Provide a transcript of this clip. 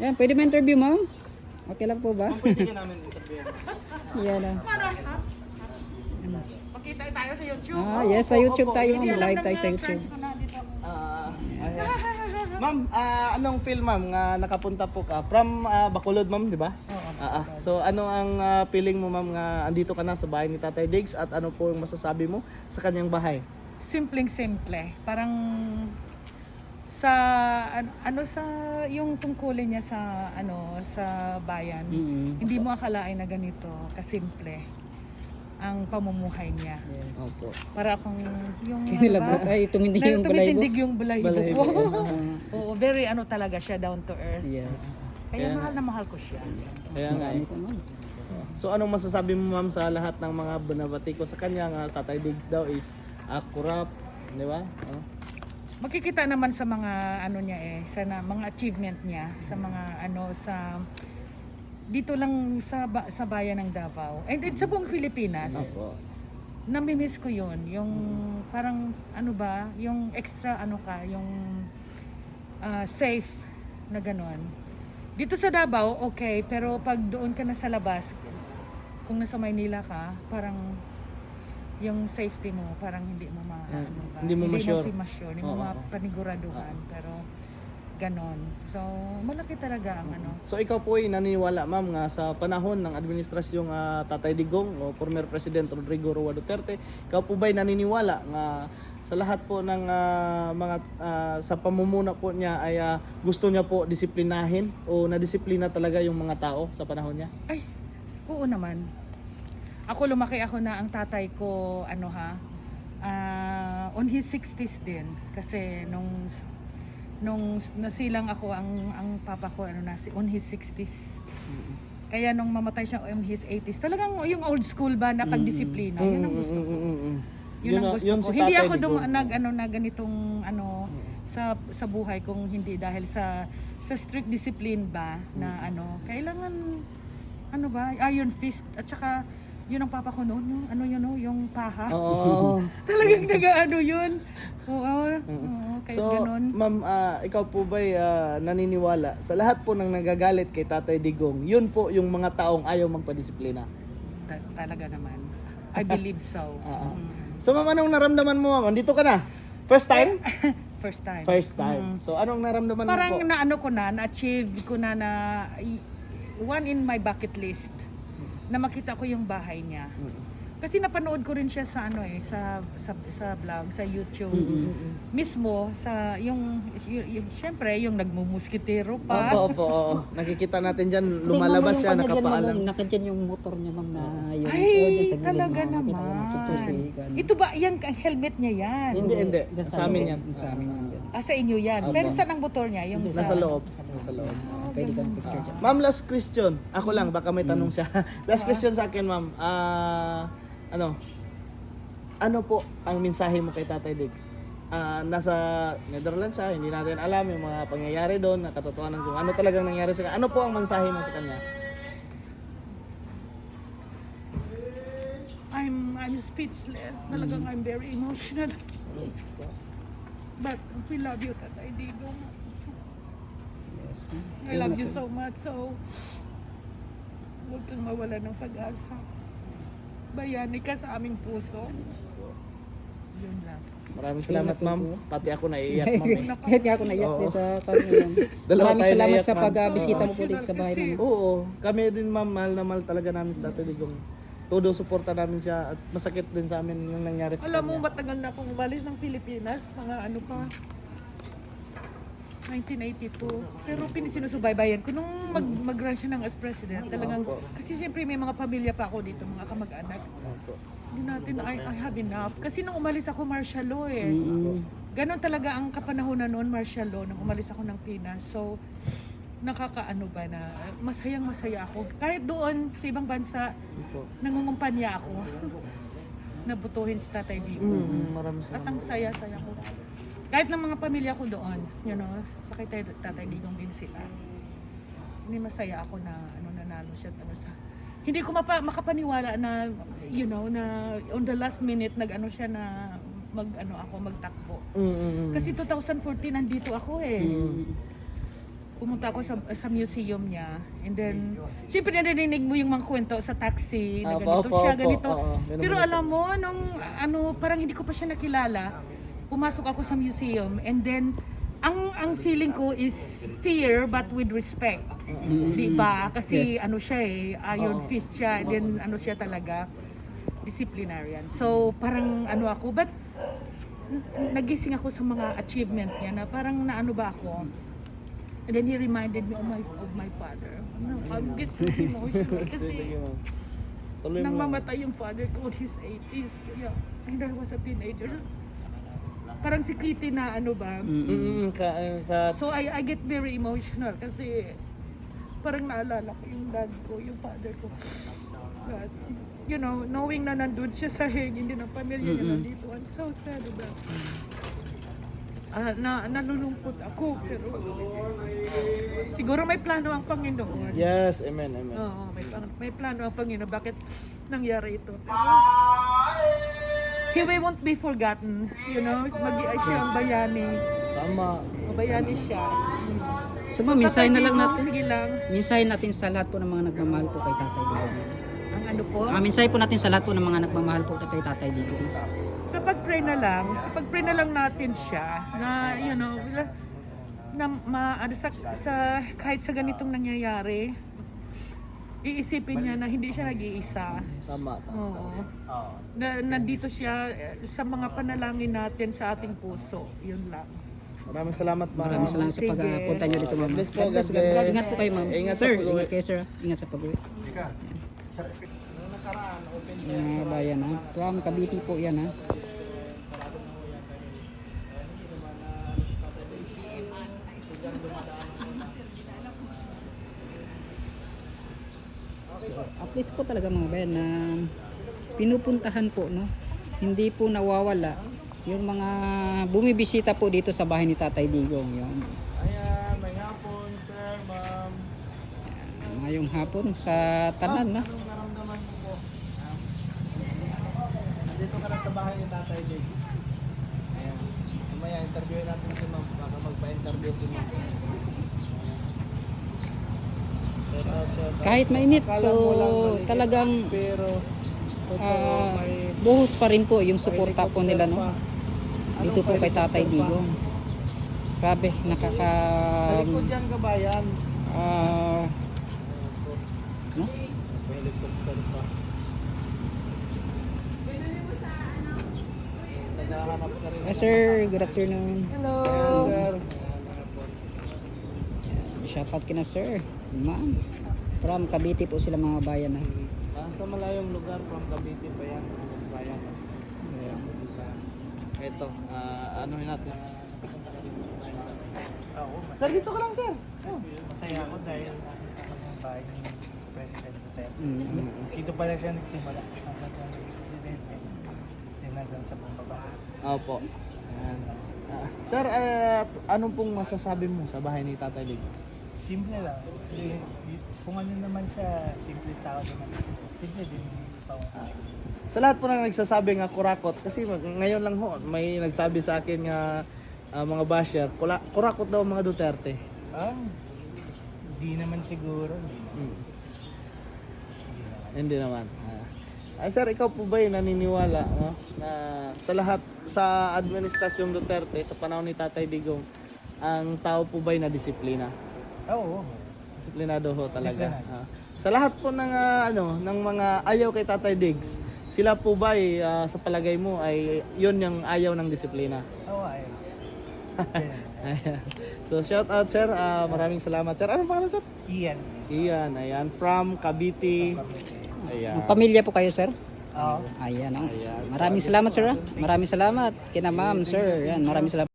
Yan, pwede ba interview, ma'am? Okay lang po ba? Pwede ka namin interview. Yan ah. Makita tayo sa YouTube. Ah, yes, sa YouTube tayo, ma'am. Live tayo sa YouTube. Ma'am, anong film ma'am nga nakapunta po ka? From Bacolod ma'am, di ba? Oo. So ano ang feeling mo ma'am nga andito ka na sa bahay ni Tatay Diggs at ano po yung masasabi mo sa kanyang bahay? Simpleng-simple. Parang sa sa yung tungkulin niya sa sa bayan. Hindi mo akalain na ganito kasimple ang pamumuhay niya. Yes. Opo. Para akong yung Kinilabot ay tumindig yung balahibo. tumitindig yung balahibo ko. Yes. Oo, very talaga siya, down to earth. Yes. Kaya mahal na mahal ko siya. Kaya nga eh. Marami po, ma'am. So anong masasabi mo ma'am sa lahat ng mga binabati ko sa kanya nga Tatay Diggs daw is corrupt, di ba? Makikita naman sa mga niya sa mga achievement niya sa mga sa dito lang sa bayan ng Davao and sa buong Pilipinas. Opo. Nami-miss ko 'yun, yung parang yung extra yung safe na ganon. Dito sa Davao okay, pero pag doon ka na sa labas, kung nasa Maynila ka, parang yung safety mo parang hindi mo Hindi mo ma-sure. hindi mo mapaniguraduhan, pero ganon. So malaki talaga ang So ikaw po ay naniniwala ma'am nga sa panahon ng administrasyong Tatay Digong o former President Rodrigo Roa Duterte, ikaw po ba ay naniniwala nga sa lahat po ng mga sa pamumuno po niya ay gusto niya po disiplinahin o nadisiplina talaga yung mga tao sa panahon niya? Ay, oo naman. Ako lumaki ako na ang tatay ko on his 60s din kasi nung nasilang ako ang papa ko on his 60s. Kaya nung mamatay siya on his 80s, talagang yung old school ba na pagdisiplina, yun ang gusto ko. Yun ang gusto ko. si Hindi Tatay ako Digong. na ganitong sa buhay kung hindi dahil sa strict discipline ba na kailangan iron fist at saka yun ang papa ko noon, yung paha. Oo. Talagang yun. Oo, kaya So, ganun. ma'am, ikaw po ba naniniwala sa lahat po ng nagagalit kay Tatay Digong, yun po yung mga taong ayaw magpadisiplina? Talaga naman. I believe so. So, ma'am, anong naramdaman mo, ma'am? Andito ka na? First time? First time. First time. So, anong naramdaman mo Parang po? na-achieve ko na one in my bucket list na makita ko yung bahay niya. Kasi napanood ko rin siya sa sa vlog, sa YouTube. Mismo sa yung syempre yung nagmumuskitero pa. Opo. Nakikita natin diyan lumalabas siya nakapaalam. Nakadyan yung motor niya, ma'am, na yung Ay, sa gilid, talaga ma'am. Nakita ko naman. ng picture si Gan. Ito ba yan ang helmet niya yan? Hindi. Dyan Sa amin yan. Sa amin yan. dyan. Sa inyo yan. Opo. Pero saan ang motor niya? Yung Nasa loob. Nasa loob. Pwede ka ng picture dyan. Ma'am, last question. Ako lang, baka may tanong siya. Last question sa akin, ma'am. Ano po ang mensahe mo kay Tatay Diggs? Nasa Netherlands siya, hindi natin alam yung mga pangyayari doon, nakatotohanan kung ano talagang nangyari sa kanya. Ano po ang mensahe mo sa kanya? I'm speechless. Talagang I'm very emotional. But we love you, Tatay Digong. Yes, ma'am. I love you so much. So, huwag kang mawala ng pag-asa. Bayani ka sa aming puso. Yun lang. Maraming salamat, ma'am. Pati ako naiiyak, ma'am. Kahit nga ako naiyak Oo. din sa pagmamahal. Dalawa Maraming tayo salamat naiyak, sa ma'am. pagbisita mo Oo. po dito sa bahay, ma'am. Oo, kami din, ma'am. Mahal na mahal talaga namin sa Tatay Digong. Todo suporta namin siya at masakit din sa amin yung nangyari sa Alam mo, kanya. matagal na akong umalis ng Pilipinas. Mga 1982. Pero sinusubaybayan ko nung mag-run siya ng as president. Talagang, kasi siyempre may mga pamilya pa ako dito, mga kamag-anak. Opo. Hindi natin, I have enough. Kasi nung umalis ako, martial law eh. Ganon talaga ang kapanahonan noon, martial law, nung umalis ako ng Pinas. So, nakakaano ba na, masayang masaya ako. Kahit doon, sa ibang bansa, Opo. nangungumpanya ako. Nabutuhin si Tatay Digong. Maraming At salamat. ang saya-saya ko. Kahit ng mga pamilya ko doon, sa kay Tatay Digong din sila. Hindi masaya ako na nanalo siya hindi ko makapaniwala na na on the last minute siya na magtakbo. Kasi 2014 nandito ako eh. pumunta ako sa museum niya. And then, syempre narinig mo yung mga kwento sa taxi na ganito siya, ganito. Pero alam mo, parang hindi ko pa siya nakilala. Pumasok ako sa museum and then, ang feeling ko is fear but with respect. Di ba? Kasi Yes. siya iron fist siya. And then siya talaga, disciplinarian. So, parang ako, but nagising ako sa mga achievement niya na parang naano ba ako. And then he reminded me of my father. I get so emotional kasi nang mamatay yung father ko at his 80s. Yeah, and I was a teenager. Parang si Kitty na ba. So I get very emotional kasi parang naalala ko yung dad ko, yung father ko. God, knowing na nandun siya sa hangin din ng pamilya niya nandito. I'm so sad about nalulungkot ako, pero siguro may plano ang Panginoon. Yes, amen, amen. Oo, may plano ang Panginoon. Bakit nangyari ito? Pero, he won't be forgotten. Mag-iay siya ang bayani. Tama. Bayani siya. So ma'am, mensahe na lang natin. Sige lang. Mensahe natin sa lahat po ng mga nagmamahal po kay Tatay Digong. Ang ano po? Mensahe po natin sa lahat po ng mga nagmamahal po kay Tatay Digong. Kapag pray na lang natin siya na kahit sa ganitong nangyayari, iisipin niya na hindi siya nag-iisa. Tama. Oo. Nandito siya sa mga panalangin natin sa ating puso. Yun lang. Maraming salamat, ma'am. Maraming salamat sa Sige. pagpunta niyo dito, ma'am. God bless po, God bless, God bless. Ingat po kayo, ma'am. Ingat sa Sir, pag-uwi. ingat kayo, sir. Ingat sa pag-uwi. Mga bayan, ha. From Cavite po yan, ha. At least po talaga mga bayan na pinupuntahan po, no, hindi po nawawala yung mga bumibisita po dito sa bahay ni Tatay Digong. Yun. Ayan, may hapon, sir, ma'am. Ngayong hapon sa tanan, no. Anong naramdaman mo po? Nandito ka na sa bahay ni Tatay Diggs. Ayan. Mamaya, interviewin natin si ma'am. Baka magpa-interview si ma'am. Shout out, shout out. Kahit mainit, Akala so mo lang maliit, talagang pero totoo, may buhos pa rin po yung suporta po nila, no. pa. Dito po kay Tatay Digong. Grabe, Sa likod yan, kabayan. No? May helicopter pa. Naghahanap ka rin. Sir, good afternoon. Hello, sir. Shoutout kina sir, ma'am. From Cavite po sila mga bayan, ha. Nasa malayong lugar, from Cavite pa yan. Bayan. Ito, ano natin? Sir, dito ka lang, sir. Masaya ako dahil ang bahay ni President Duterte. Mm. Dito pala siya nagsimula hanggang sa Presidente. Sinadyan sa bumaba. Opo. Ayan. Sir, anong pong masasabi mo sa bahay ni Tatay Diggs? Simple lang. Kasi kung ano naman siya, simple tao naman. Simple din pa Sa lahat po na nagsasabi nga kurakot, kasi ngayon lang ho, may nagsabi sa akin nga mga basher, kurakot daw mga Duterte. Hindi naman siguro. Hindi naman. Sir, ikaw po ba naniniwala, no, na sa lahat, sa administrasyong Duterte, sa panahon ni Tatay Digong, ang tao po ba na disiplina? Oo. Disiplinado ho talaga. Disiplinado. Sa lahat po ng ng mga ayaw kay Tatay Diggs, sila po ba sa palagay mo ay yun yung ayaw ng disiplina? Oo, ay. Ayan. So shout out, sir. Maraming salamat, sir. Anong pangalan, sir? Iyan. Iyan, ayan, from Cavite. Ayan. Pamilya po kayo, sir? Oo. Ayan, oh. Ayan. Maraming salamat, sir, ha. Maraming salamat kina ma'am, sir. Yan, maraming salamat.